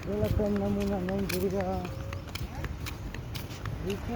Welcome na muna ng Diriga. Dito.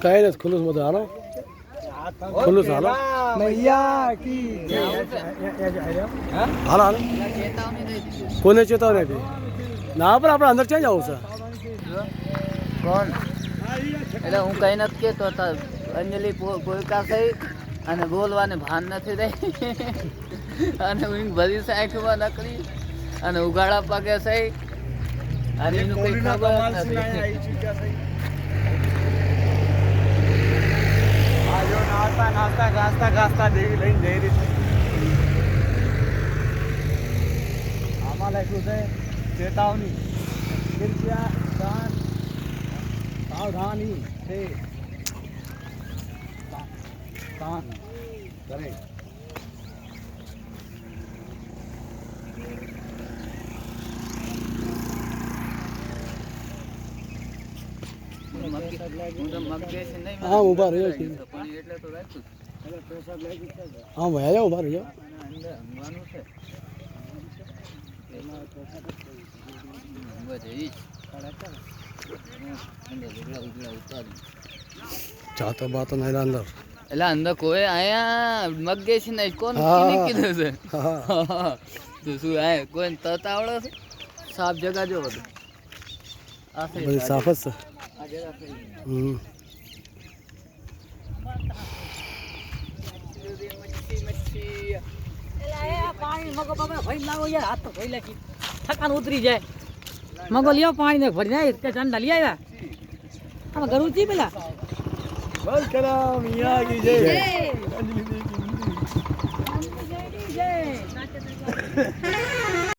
काय नाही खुलूस मध्ये आलो खुलूस आलो मैया की હાલો હાલો કોને ચેતવણી આપી ના પણ આપણે અંદર ક્યાં જવું છે કોણ એટલે હું કઈ નથી કેતો અંજલિ પોલકા થઈ અને બોલવાને ભાન નથી રહી અને હું બધી સાઈડમાં નકળી અને ઉગાડા પગે થઈ અને એનું કઈ ખબર નથી નાસ્તા ઘાસતા દેવી લઈને જઈ રહી છે આમાં લખ્યું છે ચેતવણી કૃપયા સાવધાની છે કાન કરે હા ઉભા રહ્યો છે એટલે તો રાખ્યું હા ભાઈ જાઓ ઉભા રહ્યો ચાતો બાતો નહીં અંદર એટલે અંદર કોઈ આયા મગે છે ને કોણ કીધું છે તો શું આય કોઈ તત આવડે છે સાફ જગા જો બધું બધી સાફ જ છે પાણી મગો બાબા ભરી લાવો યાર હાથ તો ભરી લાગી થકાન ઉતરી જાય મગો લ્યો પાણી ને ભરી જાય તે ચંડા લઈ આવ્યા આમાં ગરું છી પેલા બસ કરા મિયા કી જય જય